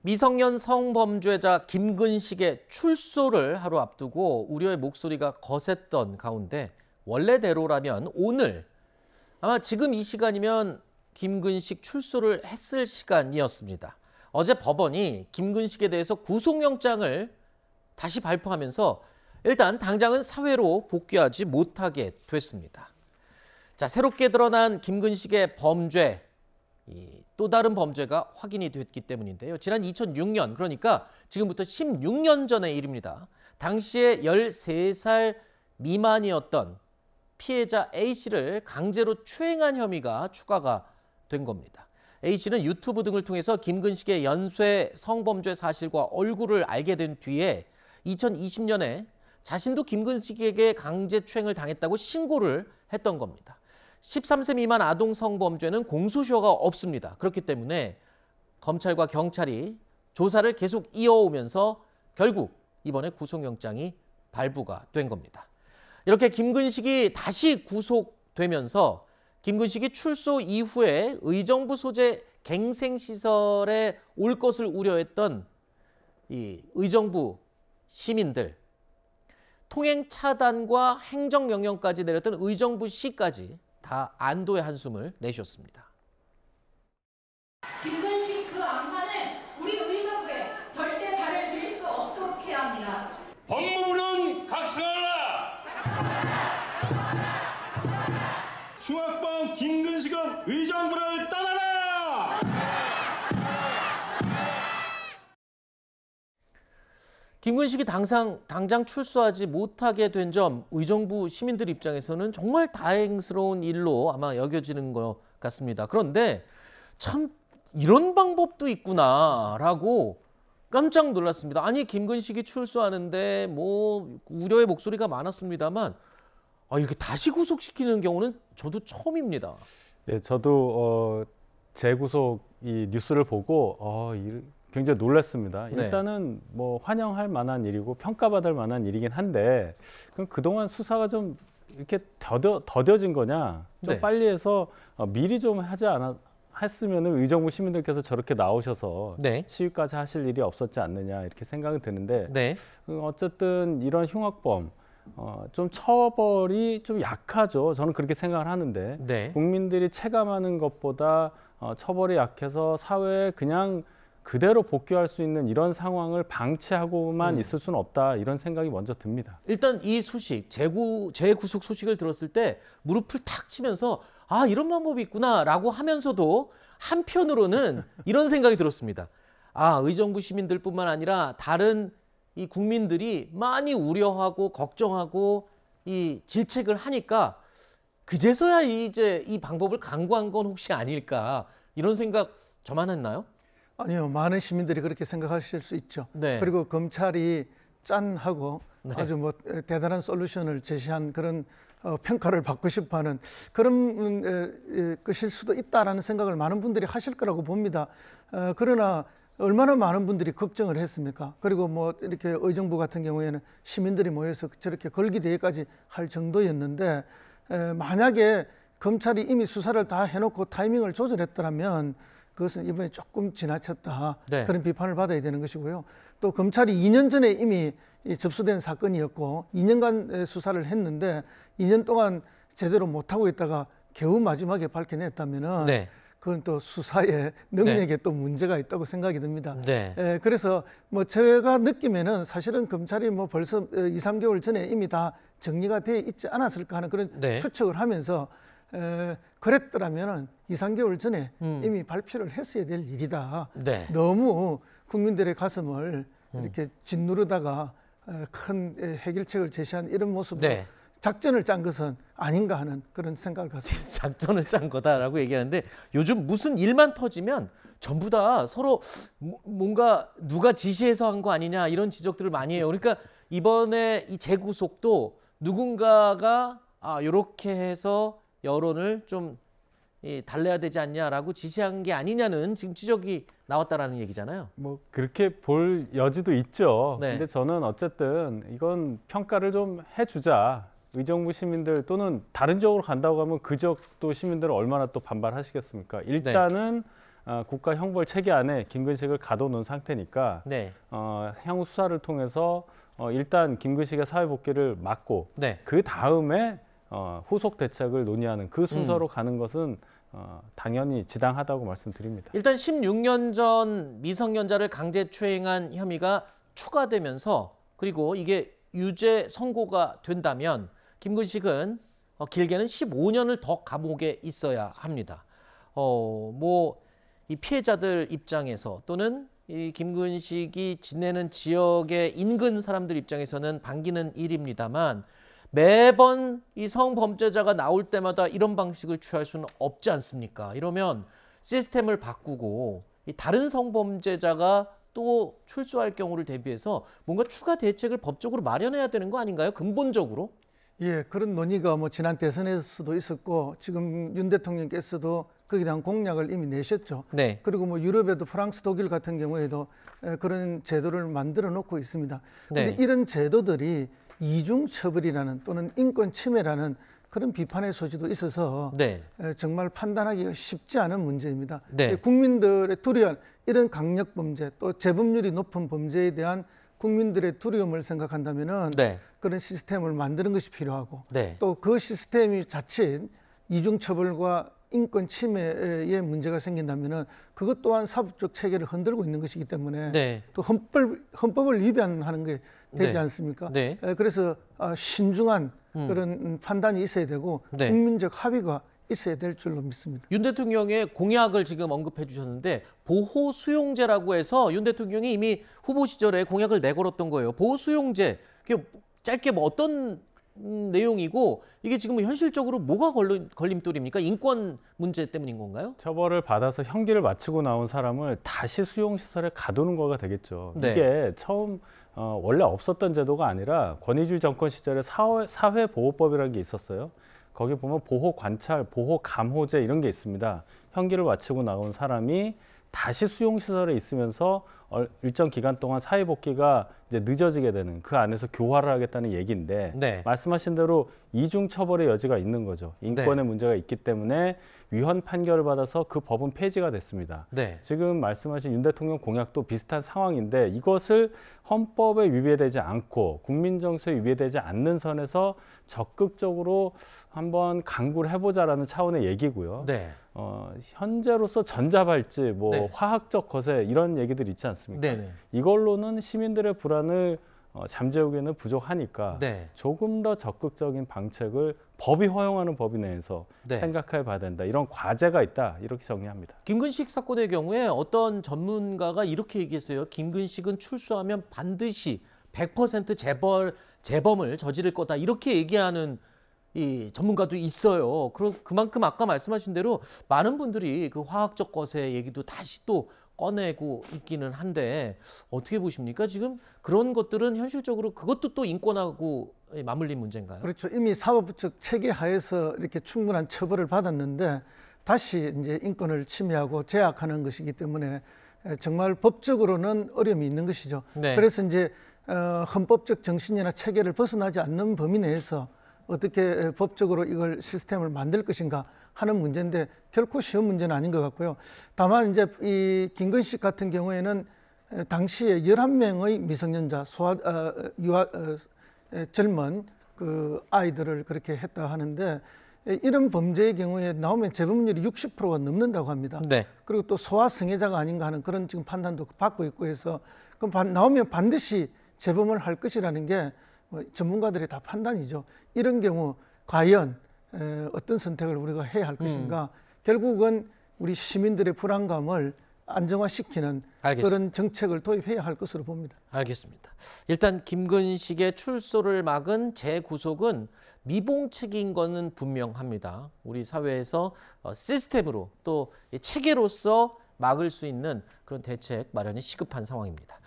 미성년 성범죄자 김근식의 출소를 하루 앞두고 우려의 목소리가 거셌던 가운데 원래대로라면 오늘 아마 지금 이 시간이면 김근식 출소를 했을 시간이었습니다. 어제 법원이 김근식에 대해서 구속영장을 다시 발부하면서 일단 당장은 사회로 복귀하지 못하게 됐습니다. 자, 새롭게 드러난 김근식의 범죄, 또 다른 범죄가 확인이 됐기 때문인데요. 지난 2006년, 그러니까 지금부터 16년 전의 일입니다. 당시에 13살 미만이었던 피해자 A씨를 강제로 추행한 혐의가 추가가 된 겁니다. A씨는 유튜브 등을 통해서 김근식의 연쇄 성범죄 사실과 얼굴을 알게 된 뒤에 2020년에 자신도 김근식에게 강제추행을 당했다고 신고를 했던 겁니다. 13세 미만 아동 성범죄는 공소시효가 없습니다. 그렇기 때문에 검찰과 경찰이 조사를 계속 이어오면서 결국 이번에 구속영장이 발부가 된 겁니다. 이렇게 김근식이 다시 구속되면서 김근식이 출소 이후에 의정부 소재 갱생시설에 올 것을 우려했던 이 의정부 시민들, 통행 차단과 행정명령까지 내렸던 의정부시까지 다 안도의 한숨을 내쉬었습니다. 김근식 그 악마는 우리 의정부에 절대 발을 들일 수 없도록 해야 합니다. 법무부는 각성하라! 흉악범 김근식은 의정부를 떠나라! 김근식이 당장 출소하지 못하게 된 점 의정부 시민들 입장에서는 정말 다행스러운 일로 아마 여겨지는 것 같습니다. 그런데 참 이런 방법도 있구나라고 깜짝 놀랐습니다. 아니 김근식이 출소하는데 뭐 우려의 목소리가 많았습니다만 이렇게 다시 구속시키는 경우는 저도 처음입니다. 예, 저도 재구속 이 뉴스를 보고 굉장히 놀랐습니다. 네. 일단은 뭐 환영할 만한 일이고 평가받을 만한 일이긴 한데 그럼 그동안 수사가 좀 이렇게 더뎌진 거냐? 좀 네. 빨리 해서 미리 좀 했으면은 의정부 시민들께서 저렇게 나오셔서 네. 시위까지 하실 일이 없었지 않느냐 이렇게 생각은 드는데 네. 어쨌든 이런 흉악범 좀 처벌이 좀 약하죠. 저는 그렇게 생각을 하는데 네. 국민들이 체감하는 것보다 처벌이 약해서 사회에 그냥 그대로 복귀할 수 있는 이런 상황을 방치하고만 있을 수는 없다 이런 생각이 먼저 듭니다. 일단 이 소식, 재구속 소식을 들었을 때 무릎을 탁 치면서 이런 방법이 있구나라고 하면서도 한편으로는 이런 생각이 들었습니다. 의정부 시민들뿐만 아니라 다른 이 국민들이 많이 우려하고 걱정하고 이 질책을 하니까 그제서야 이제 이 방법을 강구한 건 혹시 아닐까 이런 생각 저만 했나요? 아니요, 많은 시민들이 그렇게 생각하실 수 있죠. 네. 그리고 검찰이 짠하고 네. 아주 뭐 대단한 솔루션을 제시한 그런 평가를 받고 싶어하는 그런 것일 수도 있다라는 생각을 많은 분들이 하실 거라고 봅니다. 그러나 얼마나 많은 분들이 걱정을 했습니까? 그리고 뭐 이렇게 의정부 같은 경우에는 시민들이 모여서 저렇게 걸기대회까지 할 정도였는데 만약에 검찰이 이미 수사를 다 해놓고 타이밍을 조절했더라면 그것은 이번에 조금 지나쳤다. 네. 그런 비판을 받아야 되는 것이고요. 또 검찰이 2년 전에 이미 접수된 사건이었고 2년간 수사를 했는데 2년 동안 제대로 못하고 있다가 겨우 마지막에 밝혀냈다면은 네. 그건 또 수사의 능력에 또 문제가 있다고 생각이 듭니다. 네. 그래서 뭐 제가 느끼면은 사실은 검찰이 뭐 벌써 2, 3개월 전에 이미 다 정리가 돼 있지 않았을까 하는 그런 네. 추측을 하면서 그랬더라면 2, 3개월 전에 이미 발표를 했어야 될 일이다. 네. 너무 국민들의 가슴을 이렇게 짓누르다가 큰 해결책을 제시한 이런 모습으로 네. 작전을 짠 것은 아닌가 하는 그런 생각을 갖습니다. 작전을 짠 거다라고 얘기하는데 요즘 무슨 일만 터지면 전부 다 서로 뭔가 누가 지시해서 한 거 아니냐 이런 지적들을 많이 해요. 그러니까 이번에 이 재구속도 누군가가 이렇게 해서 여론을 좀 달래야 되지 않냐라고 지시한 게 아니냐는 지금 지적이 나왔다라는 얘기잖아요. 뭐 그렇게 볼 여지도 있죠. 네. 근데 저는 어쨌든 이건 평가를 좀 해주자. 의정부 시민들 또는 다른 지역으로 간다고 하면 그 지역도 시민들은 얼마나 또 반발하시겠습니까? 일단은 국가 형벌 체계 안에 김근식을 가둬놓은 상태니까 네. 향후 수사를 통해서 일단 김근식의 사회 복귀를 막고 네. 그 다음에 후속 대책을 논의하는 그 순서로 가는 것은 당연히 지당하다고 말씀드립니다. 일단 16년 전 미성년자를 강제추행한 혐의가 추가되면서 그리고 이게 유죄 선고가 된다면 김근식은 길게는 15년을 더 감옥에 있어야 합니다. 이 피해자들 입장에서 또는 이 김근식이 지내는 지역의 인근 사람들 입장에서는 반기는 일입니다만 매번 이 성범죄자가 나올 때마다 이런 방식을 취할 수는 없지 않습니까? 이러면 시스템을 바꾸고 이 다른 성범죄자가 또 출소할 경우를 대비해서 뭔가 추가 대책을 법적으로 마련해야 되는 거 아닌가요? 근본적으로? 예, 그런 논의가 뭐 지난 대선에서도 있었고 지금 윤 대통령께서도 거기에 대한 공약을 이미 내셨죠. 네. 그리고 뭐 유럽에도 프랑스, 독일 같은 경우에도 그런 제도를 만들어 놓고 있습니다. 그런데 네. 이런 제도들이 이중 처벌이라는 또는 인권 침해라는 그런 비판의 소지도 있어서 네. 정말 판단하기가 쉽지 않은 문제입니다. 네. 국민들의 두려움, 이런 강력 범죄 또 재범률이 높은 범죄에 대한 국민들의 두려움을 생각한다면은 네. 그런 시스템을 만드는 것이 필요하고 네. 또 그 시스템이 자칫 이중 처벌과 인권 침해의 문제가 생긴다면은 그것 또한 사법적 체계를 흔들고 있는 것이기 때문에 네. 또 헌법을 위반하는 게 되지 네. 않습니까? 네. 그래서 신중한 그런 판단이 있어야 되고 네. 국민적 합의가 있어야 될 줄로 믿습니다. 윤 대통령의 공약을 지금 언급해 주셨는데 보호 수용제라고 해서 윤 대통령이 이미 후보 시절에 공약을 내걸었던 거예요. 보호 수용제. 그게 짧게 뭐 어떤 내용이고 이게 지금 현실적으로 뭐가 걸림돌입니까? 인권 문제 때문인 건가요? 처벌을 받아서 형기를 마치고 나온 사람을 다시 수용시설에 가두는 거가 되겠죠. 네. 이게 처음 원래 없었던 제도가 아니라 권위주의 정권 시절에 사회보호법이라는 게 있었어요. 거기 보면 보호관찰, 보호감호제 이런 게 있습니다. 형기를 마치고 나온 사람이 다시 수용시설에 있으면서 일정 기간 동안 사회복귀가 이제 늦어지게 되는 그 안에서 교화를 하겠다는 얘기인데 네. 말씀하신 대로 이중 처벌의 여지가 있는 거죠. 인권의 문제가 있기 때문에 위헌 판결을 받아서 그 법은 폐지가 됐습니다. 네. 지금 말씀하신 윤 대통령 공약도 비슷한 상황인데 이것을 헌법에 위배되지 않고 국민 정서에 위배되지 않는 선에서 적극적으로 한번 강구를 해보자라는 차원의 얘기고요. 네. 현재로서 전자발찌, 뭐 네. 화학적 거세 이런 얘기들 있지 않습니까? 네네. 이걸로는 시민들의 불안을 잠재우기에는 부족하니까 네. 조금 더 적극적인 방책을 법이 허용하는 법위 내에서 네. 생각해 봐야 된다. 이런 과제가 있다. 이렇게 정리합니다. 김근식 사건의 경우에 어떤 전문가가 이렇게 얘기했어요. 김근식은 출소하면 반드시 100% 재범을 저지를 거다. 이렇게 얘기하는 이 전문가도 있어요. 그만큼 아까 말씀하신 대로 많은 분들이 그 화학적 것의 얘기도 다시 또 꺼내고 있기는 한데 어떻게 보십니까? 지금 그런 것들은 현실적으로 그것도 또 인권하고 맞물린 문제인가요? 그렇죠. 이미 사법적 체계 하에서 이렇게 충분한 처벌을 받았는데 다시 이제 인권을 침해하고 제약하는 것이기 때문에 정말 법적으로는 어려움이 있는 것이죠. 네. 그래서 이제 헌법적 정신이나 체계를 벗어나지 않는 범위 내에서 어떻게 법적으로 이걸 시스템을 만들 것인가 하는 문제인데 결코 쉬운 문제는 아닌 것 같고요. 다만 이제 이 김근식 같은 경우에는 당시에 11명의 미성년자 젊은 그 아이들을 그렇게 했다 하는데 이런 범죄의 경우에 나오면 재범률이 60%가 넘는다고 합니다. 네. 그리고 또 소아성애자가 아닌가 하는 그런 지금 판단도 받고 있고 해서 그럼 나오면 반드시 재범을 할 것이라는 게 뭐 전문가들의 다 판단이죠. 이런 경우 과연 어떤 선택을 우리가 해야 할 것인가? 결국은 우리 시민들의 불안감을 안정화시키는 알겠습니다. 그런 정책을 도입해야 할 것으로 봅니다. 알겠습니다. 일단 김근식의 출소를 막은 재구속은 미봉책인 것은 분명합니다. 우리 사회에서 시스템으로 또 체계로서 막을 수 있는 그런 대책 마련이 시급한 상황입니다.